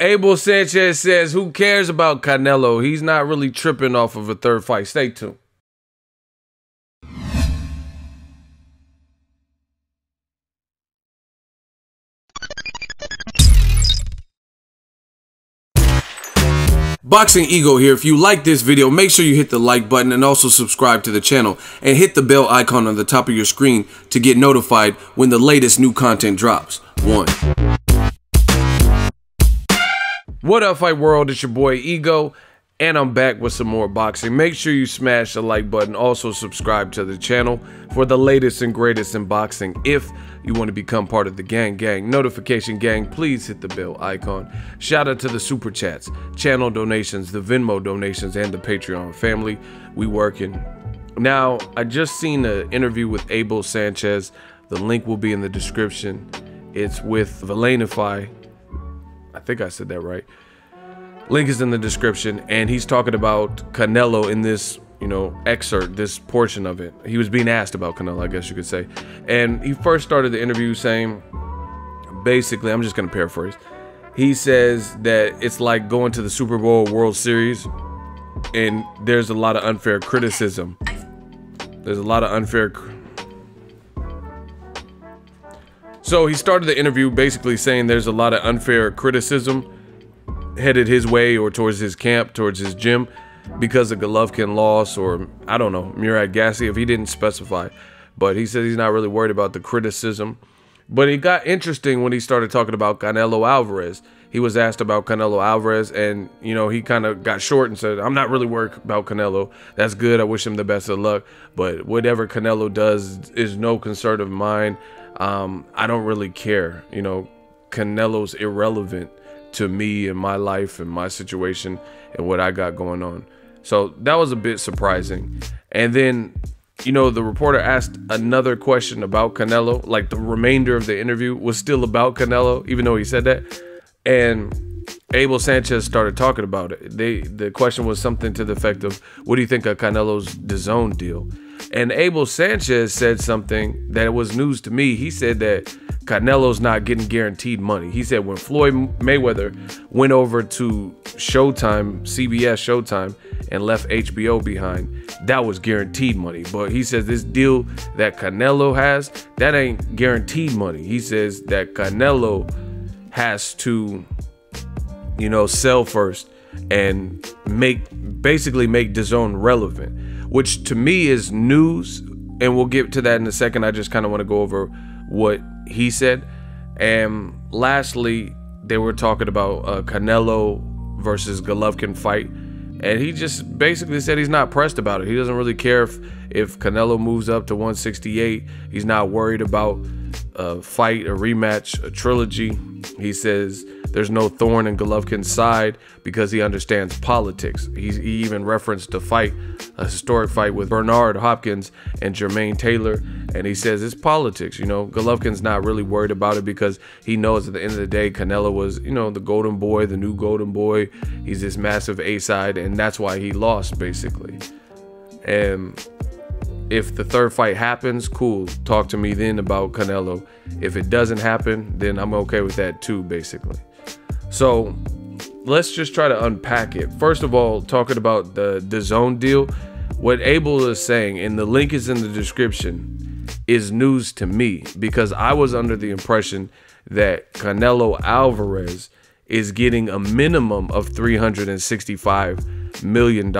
Abel Sanchez says, who cares about Canelo? He's not really tripping off of a third fight. Stay tuned. Boxingego here. If you like this video, make sure you hit the like button and also subscribe to the channel and hit the bell icon on the top of your screen to get notified when the latest new content drops. What up, fight world? It's your boy Ego, and I'm back with some more boxing. Make sure you smash the like button. Also subscribe to the channel for the latest and greatest in boxing. If you want to become part of the gang notification gang, please hit the bell icon. Shout out to the super chats, channel donations, the Venmo donations, and the Patreon family. We working. Now, I just seen an interview with Abel Sanchez. The link will be in the description. It's with villainfy. I think I said that right. Link is in the description, and he's talking about Canelo in this, excerpt, this portion of it. He was being asked about Canelo, I guess you could say. And he first started the interview saying, basically, I'm just going to paraphrase. He says that it's like going to the Super Bowl World Series, and there's a lot of unfair criticism. So he started the interview basically saying there's a lot of unfair criticism headed his way or towards his camp, towards his gym, because of Golovkin loss, or I don't know, Murad Gassiev. He didn't specify, but he said he's not really worried about the criticism. But it got interesting when he started talking about Canelo Alvarez. He was asked about Canelo Alvarez, and he kind of got short and said, I'm not really worried about Canelo. That's good. I wish him the best of luck, but whatever Canelo does is no concern of mine. I don't really care. Canelo's irrelevant to me and my life and my situation and what I got going on. So that was a bit surprising. And then, the reporter asked another question about Canelo. Like, the remainder of the interview was still about Canelo, even though he said that. And Abel Sanchez started talking about it. The question was something to the effect of, what do you think of Canelo's DAZN deal? And Abel Sanchez said something that was news to me. He said that Canelo's not getting guaranteed money. He said when Floyd Mayweather went over to Showtime, CBS Showtime, and left HBO behind, that was guaranteed money. But he says this deal that Canelo has, that ain't guaranteed money. He says that Canelo has to, sell first and basically make DAZN relevant, which to me is news, and we'll get to that in a second. I just kind of want to go over what he said. And lastly, they were talking about Cnaelo versus Golovkin fight, and he just basically said he's not pressed about it. He doesn't really care if Cnaelo moves up to 168. He's not worried about a fight, a rematch, a trilogy. He says there's no thorn in Golovkin's side because he understands politics. He even referenced a historic fight with Bernard Hopkins and Jermaine Taylor, and he says it's politics. Golovkin's not really worried about it because he knows at the end of the day, Cnaelo was, the golden boy, the new golden boy. He's this massive A-side, and that's why he lost, basically. And if the third fight happens, cool, talk to me then about Cnaelo. If it doesn't happen, then I'm okay with that too, basically. So let's just try to unpack it. First of all, talking about the DAZN deal, what Abel is saying, and the link is in the description, is news to me, because I was under the impression that Canelo Alvarez is getting a minimum of $365 million,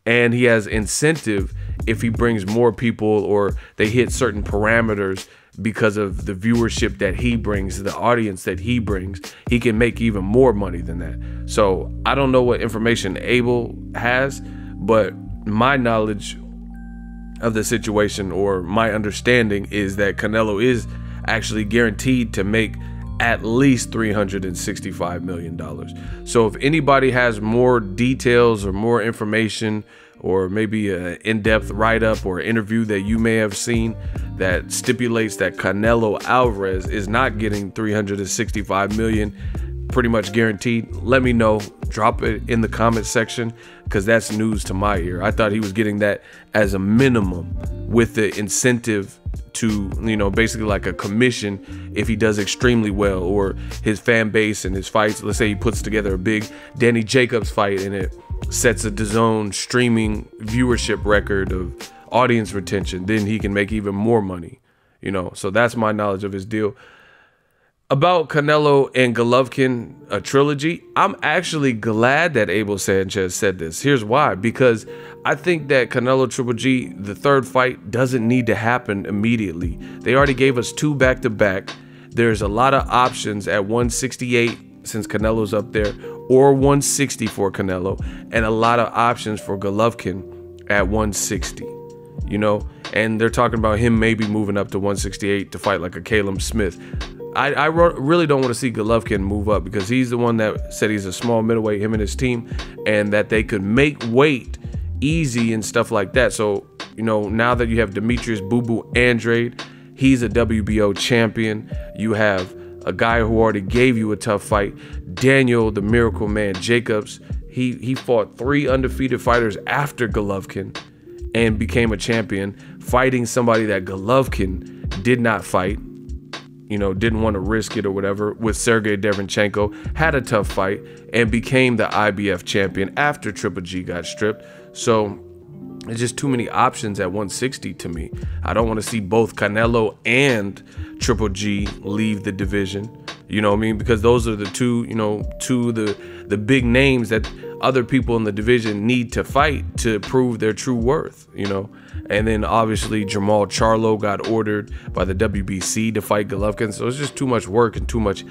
and he has incentive if he brings more people or they hit certain parameters because of the viewership that he brings, the audience that he brings. He can make even more money than that. So I don't know what information Abel has, but my knowledge of the situation, or my understanding, is that Canelo is actually guaranteed to make at least $365 million. So if anybody has more details or more information, or maybe an in-depth write-up or interview that you may have seen that stipulates that Canelo Alvarez is not getting $365 million, pretty much guaranteed? Let me know. Drop it in the comment section, because that's news to my ear. I thought he was getting that as a minimum, with the incentive to, you know, basically like a commission if he does extremely well, or his fan base and his fights. Let's say he puts together a big Danny Jacobs fight and it sets a DAZN streaming viewership record of audience retention, then he can make even more money, you know. So that's my knowledge of his deal. About Canelo and Golovkin, a trilogy, I'm actually glad that Abel Sanchez said this. Here's why. Because I think that Canelo Triple G, the third fight, doesn't need to happen immediately. They already gave us 2 back-to-back. There's a lot of options at 168, since Canelo's up there, or 160 for Canelo, and a lot of options for Golovkin at 160, you know? And they're talking about him maybe moving up to 168 to fight like a Caleb Smith. I really don't want to see Golovkin move up, because he's the one that said he's a small middleweight, him and his team, and that they could make weight easy and stuff like that. So, you know, now that you have Demetrius Boo Boo Andrade, he's a WBO champion. You have a guy who already gave you a tough fight, Daniel the Miracle Man Jacobs. He fought 3 undefeated fighters after Golovkin and became a champion, fighting somebody that Golovkin did not fight. You know, didn't want to risk it or whatever, with Sergey Derevyanchenko, had a tough fight and became the IBF champion after Triple G got stripped. So it's just too many options at 160 to me. I don't want to see both Canelo and Triple G leave the division, you know what I mean? Because those are the two, you know, the big names that other people in the division need to fight to prove their true worth, you know? And then obviously Jamal Charlo got ordered by the WBC to fight Golovkin. So it's just too much work and too much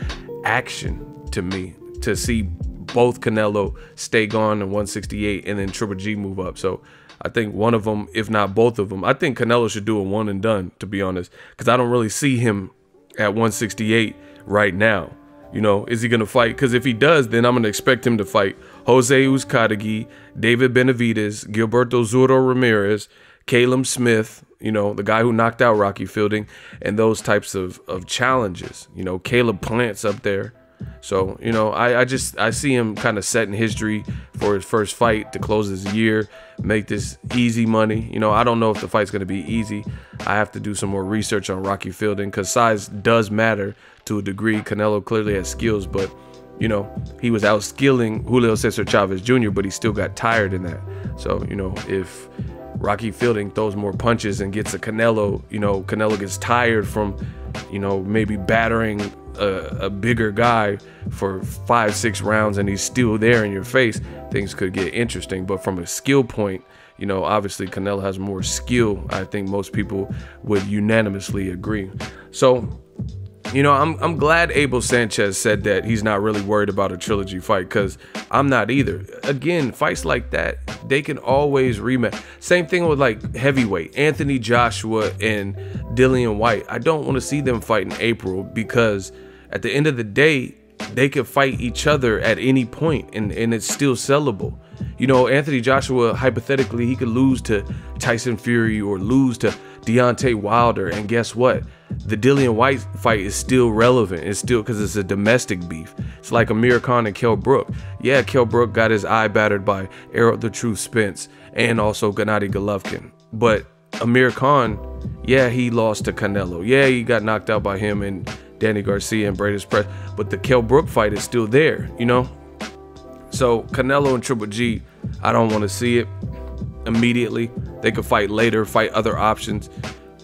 action to me to see both Canelo stay gone in 168 and then Triple G move up. So I think one of them, if not both of them, I think Canelo should do a one and done, to be honest, because I don't really see him at 168 right now. You know, is he going to fight? Because if he does, then I'm going to expect him to fight Jose Uzcategui, David Benavidez, Gilberto Zurdo Ramirez, Caleb Smith, you know, the guy who knocked out Rocky Fielding, and those types of challenges. You know, Caleb Plant's up there. So, you know, I see him kind of setting history for his first fight to close his year, make this easy money. You know, I don't know if the fight's going to be easy. I have to do some more research on Rocky Fielding, because size does matter to a degree. Canelo clearly has skills, but, you know, he was outskilling Julio Cesar Chavez Jr., but he still got tired in that. So, you know, if Rocky Fielding throws more punches and gets a Canelo, you know, Canelo gets tired from, you know, maybe battering a bigger guy for 5-6 rounds and he's still there in your face, things could get interesting. But from a skill point, you know, obviously Canelo has more skill. I think most people would unanimously agree. So, you know, I'm glad Abel Sanchez said that he's not really worried about a trilogy fight, because I'm not either. Again, fights like that, they can always rematch. Same thing with like heavyweight, Anthony Joshua and Dillian White. I don't want to see them fight in April, because at the end of the day, they could fight each other at any point and it's still sellable. You know, Anthony Joshua, hypothetically, he could lose to Tyson Fury or lose to Deontay Wilder, and guess what? The Dillian White fight is still relevant. It's still, because it's a domestic beef. It's like Amir Khan and Kell Brook. Yeah, Kell Brook got his eye battered by Errol the Truth Spence and also Gennady Golovkin. But Amir Khan, yeah, he lost to Canelo. Yeah, he got knocked out by him and Danny Garcia and Braden Press. But the Kell Brook fight is still there, you know? So Canelo and Triple G, I don't want to see it immediately. They could fight later, fight other options,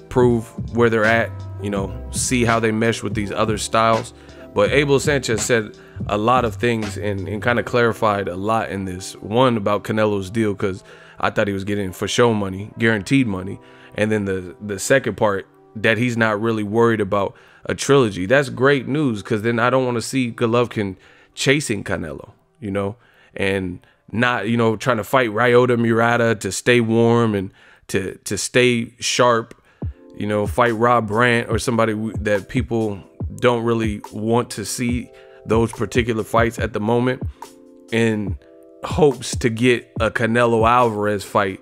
prove where they're at, you know, see how they mesh with these other styles. But Abel Sanchez said a lot of things and kind of clarified a lot in this. One, about Canelo's deal, because I thought he was getting for show money, guaranteed money. And then the second part, that he's not really worried about a trilogy. That's great news, because then I don't want to see Golovkin chasing Canelo, you know, and not, you know, trying to fight Ryota Murata to stay warm and to stay sharp, you know, fight Rob Brandt or somebody that people don't really want to see those particular fights at the moment, in hopes to get a Canelo Alvarez fight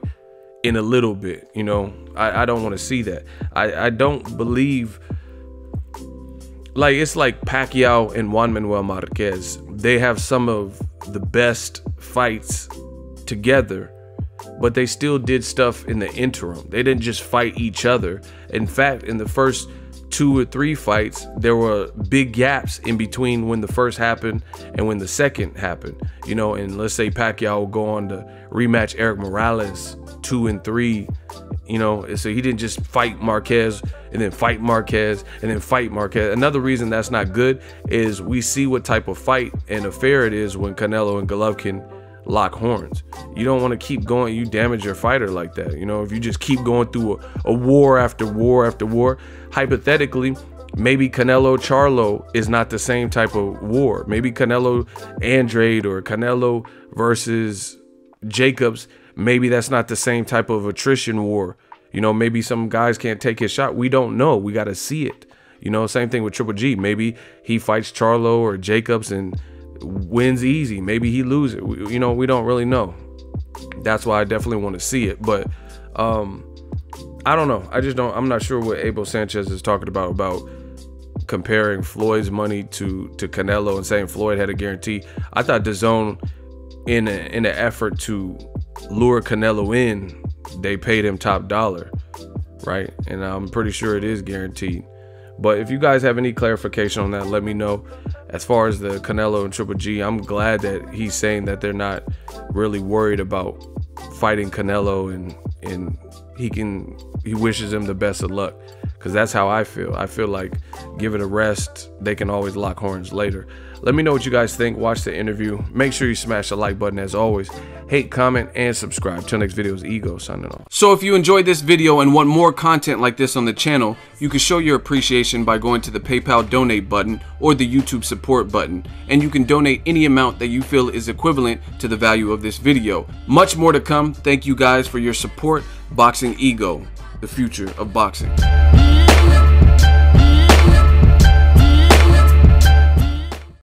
in a little bit. You know, I don't want to see that. I don't believe like, it's like Pacquiao and Juan Manuel Marquez. They have some of the best fights together, but they still did stuff in the interim. They didn't just fight each other. In fact, in the first 2 or 3 fights, there were big gaps in between when the first happened and when the second happened. You know, and let's say Pacquiao will go on to rematch Eric Morales 2 and 3. You know, so he didn't just fight Marquez and then fight Marquez and then fight Marquez. Another reason that's not good is we see what type of fight and affair it is when Canelo and Golovkin lock horns. You don't want to keep going. You damage your fighter like that. You know, if you just keep going through a war after war after war, hypothetically, maybe Canelo Charlo is not the same type of war. Maybe Canelo Andrade or Canelo versus Jacobs, maybe that's not the same type of attrition war. You know, maybe some guys can't take his shot. We don't know. We got to see it. You know, same thing with Triple G. Maybe he fights Charlo or Jacobs and wins easy. Maybe he loses. You know, we don't really know. That's why I definitely want to see it. But I don't know. I'm not sure what Abel Sanchez is talking about comparing Floyd's money to Canelo and saying Floyd had a guarantee. I thought DAZN, in an effort to lure Canelo in, they paid him top dollar, right? And I'm pretty sure it is guaranteed. But if you guys have any clarification on that, let me know. As far as the Canelo and Triple G, I'm glad that he's saying that they're not really worried about fighting Canelo, and he wishes him the best of luck, because that's how I feel. I feel like give it a rest. They can always lock horns later. Let me know what you guys think. Watch the interview. Make sure you smash the like button as always. Hate, comment, and subscribe. Till next video is Ego signing off. So if you enjoyed this video and want more content like this on the channel, you can show your appreciation by going to the PayPal donate button or the YouTube support button. And you can donate any amount that you feel is equivalent to the value of this video. Much more to come. Thank you guys for your support. Boxingego, the future of boxing.